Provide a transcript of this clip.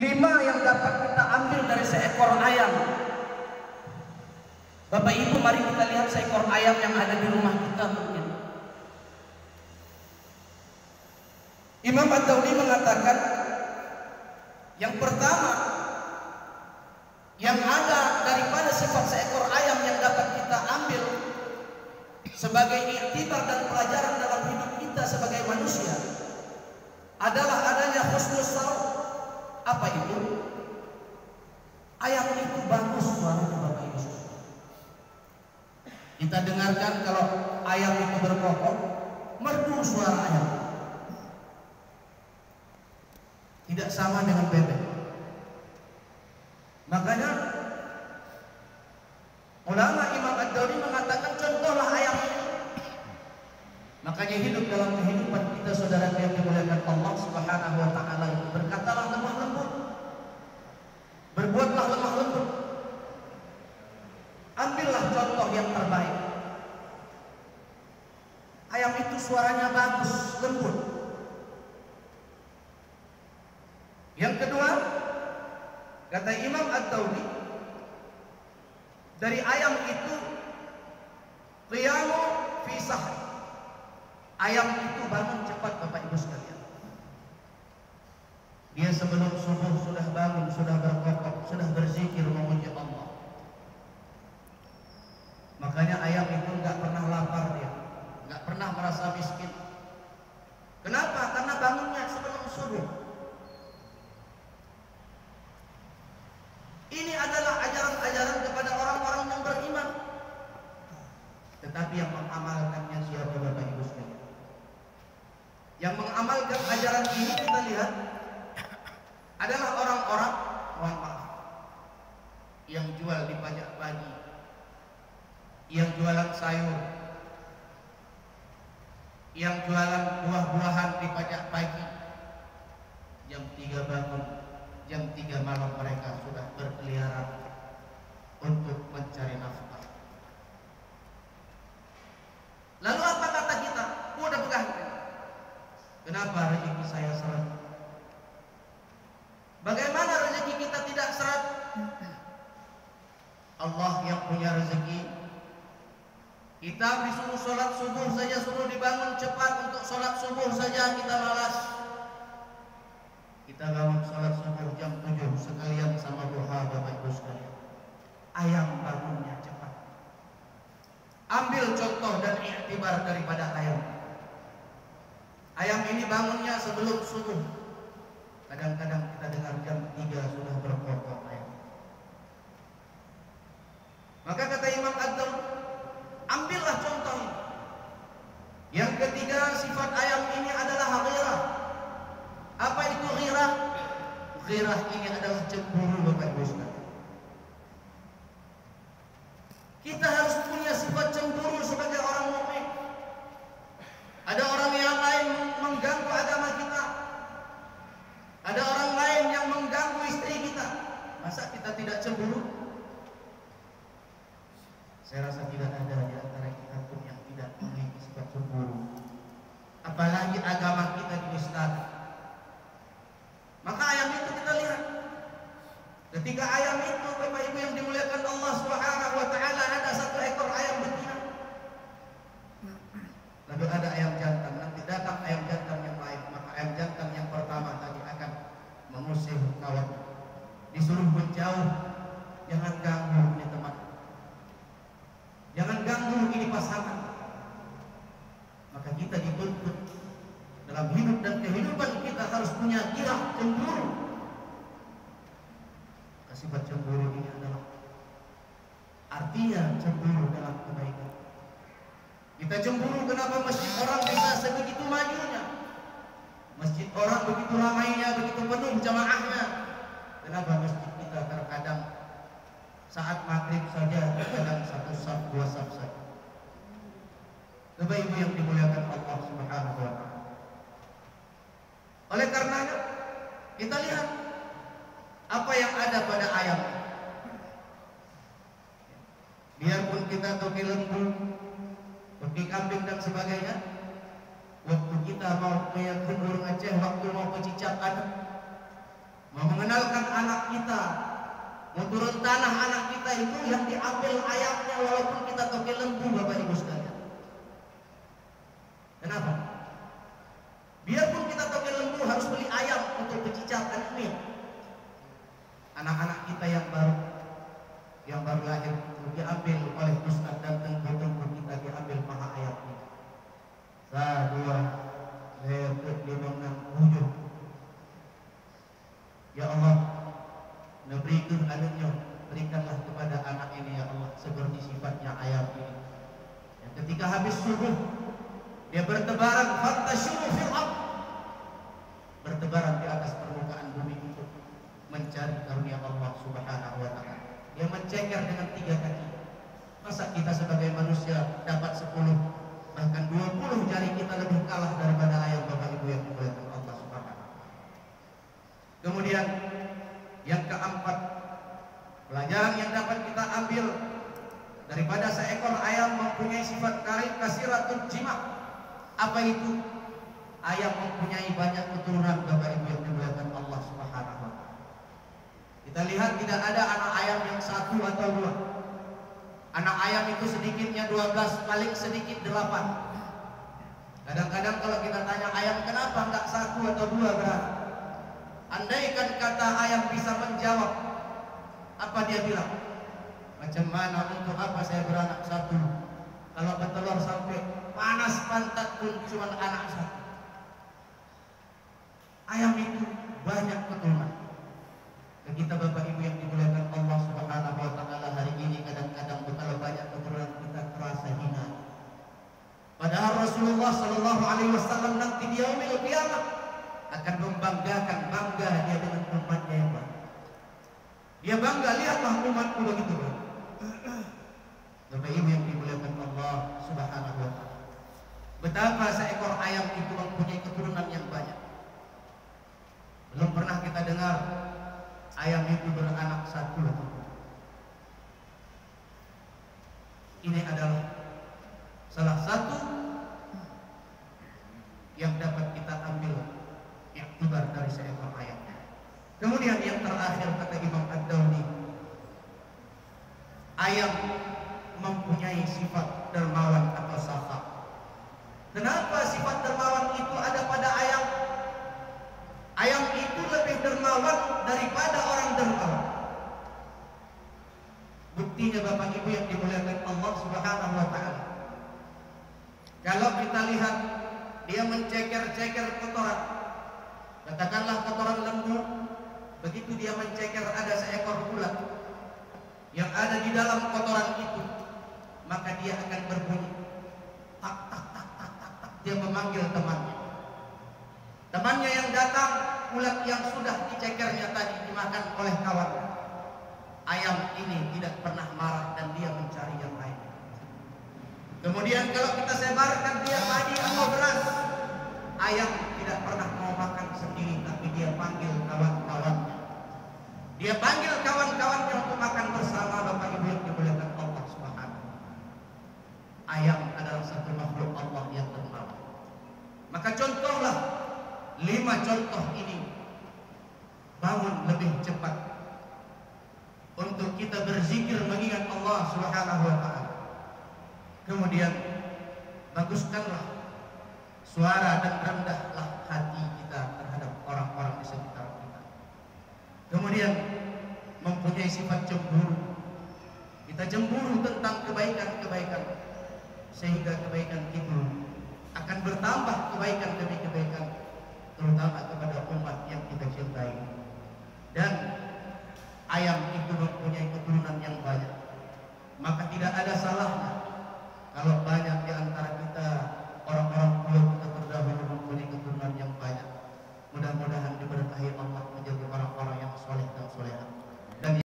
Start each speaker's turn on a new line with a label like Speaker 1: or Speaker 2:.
Speaker 1: 5 yang dapat kita ambil dari seekor ayam. Bapak Ibu, mari kita lihat seekor ayam yang ada di rumah kita mungkin. Imam Ad-Dauli mengatakan, yang pertama yang ada daripada sifat seekor ayam yang dapat kita ambil sebagai iktibar dan pelajaran dalam hidup kita sebagai manusia adalah adanya husnul saut. Apa itu? Ayam itu bagus suaranya, Bapak Ibu. Kita dengarkan kalau ayam itu berkokok, merdu suara ayam. Tidak sama dengan bebek. Makanya ulama Imam Ad-Dauli mengatakan contohlah ayam ini. Makanya hidup dalam kehidupan kita saudara yang dimuliakan Allah Subhanahu wa taala, berkatalah lemah lembut, berbuatlah lemah lembut. Ambillah contoh yang terbaik. Ayam itu suaranya bagus, lembut. Yang kedua, kata Imam Ad-Dauli, dari ayam itu qiyamu fi sahri. Ayam itu bangun cepat, Bapak Ibu sekalian. Dia sebelum subuh sudah bangun, sudah berkokok, sudah berzikir memuji Allah. Makanya ayam itu nggak pernah lapar, dia nggak pernah merasa miskin. Kenapa? Karena bangunnya sebelum subuh. Ini adalah ajaran-ajaran kepada orang-orang yang beriman. Tetapi yang mengamalkannya siapa, Bapak Ibu sekalian? Yang mengamalkan ajaran ini kita lihat adalah orang-orang, mohon maaf, yang jual di pajak pagi, yang jualan sayur, yang jualan buah-buahan di pajak pagi. Jam 3 bangun, jam 3 malam mereka sudah berkeliaran untuk mencari nafkah. Lalu apa kata kita? Udah pegang. Kenapa rezeki saya seret? Bagaimana rezeki kita tidak seret? Allah yang punya rezeki. Kita disuruh sholat subuh saja, suruh dibangun cepat untuk sholat subuh saja kita malas. Kita bangun sholat subuh jam 7 sekalian sama duha, Bapak Ibu sekalian. Ayam bangunnya cepat. Ambil contoh dan iktibar daripada ayam. Ayam ini bangunnya sebelum subuh. Kadang-kadang kita dengar jam 3 sudah berkokok ayam. Maka kata Imam Ad-Dauli, ambillah contoh ini. Yang ketiga, sifat ayam ini adalah ghirah. Apa itu ghirah? Ghirah ini adalah cemburu, Bapak Ibu sekalian. Kita harus punya sifat cemburu sebagai orang mukmin. Ada orang yang lain mengganggu agama kita. Ada orang lain yang mengganggu istri kita. Masa kita tidak cemburu? Saya rasa tidak ada di antara kita pun yang tidak memiliki sifat cemburu. Apalagi agama kita dinistakan. Maka ayam itu kita lihat. Ketika ayam itu, Bapak Ibu yang dimuliakan Allah Subhanahu wa taala, ada satu ekor ayam betina. Lalu ada ayam jantan, nanti datang ayam jantan yang lain. Maka ayam jantan yang pertama tadi akan mengusir kawan. Disuruh menjauh. Jangan ganggu ini teman. Jangan ganggu ini pasangan. Maka kita dituntut dalam hidup dan kehidupan kita harus punya ghirah, cemburu. Sifat cemburu ini adalah artinya cemburu dalam kebaikan. Kita cemburu kenapa masjid orang bisa sebegitu majunya, masjid orang begitu ramainya, begitu penuh jamaahnya. Kenapa masjid kita terkadang saat maghrib saja kadang satu saf, dua saf saja. Bapak Ibu yang dimuliakan Allah Subhanahu wa taala. Oleh karenanya kita lihat apa yang ada pada ayam. Biarpun kita toki lembu, toki kambing dan sebagainya, waktu kita mau meyakun burung Aceh, waktu mau pecicakan, mau mengenalkan kita, mau turun tanah anak kita itu yang diambil ayamnya walaupun kita toke lembu, Bapak Ibu sekalian. Kenapa? Biarpun kita toke lembu harus beli ayam untuk pecicatan ini. Anak-anak kita yang baru lahir itu diambil oleh ustaz dan tengku-tengku kita, diambil paha ayamnya. Dua, lima, enam, tujuh. Ya Allah, berikan anaknya, berikanlah kepada anak ini ya Allah seperti sifatnya ayam ini. Dan ketika habis subuh dia bertebaran, fantashiru fil ardh, bertebaran di atas permukaan bumi untuk mencari karunia Allah Subhanahu wa taala. Dia menceker dengan 3 kaki. Masa kita sebagai manusia dapat 10 bahkan 20 jari kita lebih kalah daripada ayam, Bapak Ibu yang dimuliakan Allah Subhanahu wa taala. Kemudian yang keempat, pelajaran yang dapat kita ambil daripada seekor ayam mempunyai sifat kasiratul jima'. Apa itu? Ayam mempunyai banyak keturunan, Bapak Ibu yang dimuliakan Allah Subhanahu wa taala. Kita lihat tidak ada anak ayam yang 1 atau 2. Anak ayam itu sedikitnya 12, paling sedikit 8. Kadang-kadang kalau kita tanya ayam kenapa enggak 1 atau 2 beranak? Andaikan kata ayam bisa menjawab, apa dia bilang? Macam mana, untuk apa saya beranak 1? Kalau bertelur sampai panas pantat pun cuma anak 1. Ayam itu banyak keturunan. Dan kita Bapak Ibu yang dimuliakan Allah Subhanahu wa taala, hari ini kadang-kadang kalau banyak keturunan kita terasa hina. Padahal Rasulullah sallallahu alaihi wasallam nanti di yaumil qiyamah akan membanggakan, bangga dia dengan umatnya yang banyak. Dia bangga, lihatlah umatku begitu banyak. Bapak Ibu yang dimuliakan Allah Subhanahu wa taala, betapa seekor ayam itu mempunyai keturunan yang banyak. Belum pernah kita dengar ayam itu beranak 1 atau 2. Ini adalah salah satu yang dapat kita ambil iktibar dari seekor ayam. Kemudian yang terakhir kata Imam Ad-Dawni, ayam mempunyai sifat dermawan atau sakha. Kenapa sifat dermawan itu ada pada ayam? Ayam itu lebih dermawan daripada orang dermawan. Buktinya Bapak Ibu yang dimuliakan Allah Subhanahu wa taala, kalau kita lihat dia menceker-ceker kotoran, katakanlah kotoran lembu, begitu dia menceker ada seekor ulat yang ada di dalam kotoran itu, maka dia akan berbunyi tak tak tak tak tak tak. Dia memanggil temannya. Temannya yang datang, ulat yang sudah dicekernya tadi dimakan oleh kawannya. Ayam ini tidak pernah marah dan dia mencari yang lain. Kemudian kalau kita sebarkan dia padi atau beras, ayam tidak pernah mau makan sendiri, tapi dia panggil kawan-kawannya. Dia panggil kawan-kawannya untuk makan bersama. Bapak Ibu yang dimuliakan Allah Subhanahu. Ayam adalah satu makhluk Allah yang dermawan. Maka contohlah 5 contoh ini, bangun lebih cepat untuk kita berzikir mengingat Allah Subhanahu wa taala. Kemudian baguskanlah suara dan rendahlah hati kita terhadap orang-orang di sekitar kita. Kemudian mempunyai sifat cemburu. Kita cemburu tentang kebaikan-kebaikan, sehingga kebaikan itu akan bertambah kebaikan demi kebaikan, terutama kepada umat yang kita cintai. Dan ayam itu mempunyai keturunan yang banyak, maka tidak ada salahnya kalau banyak di antara kita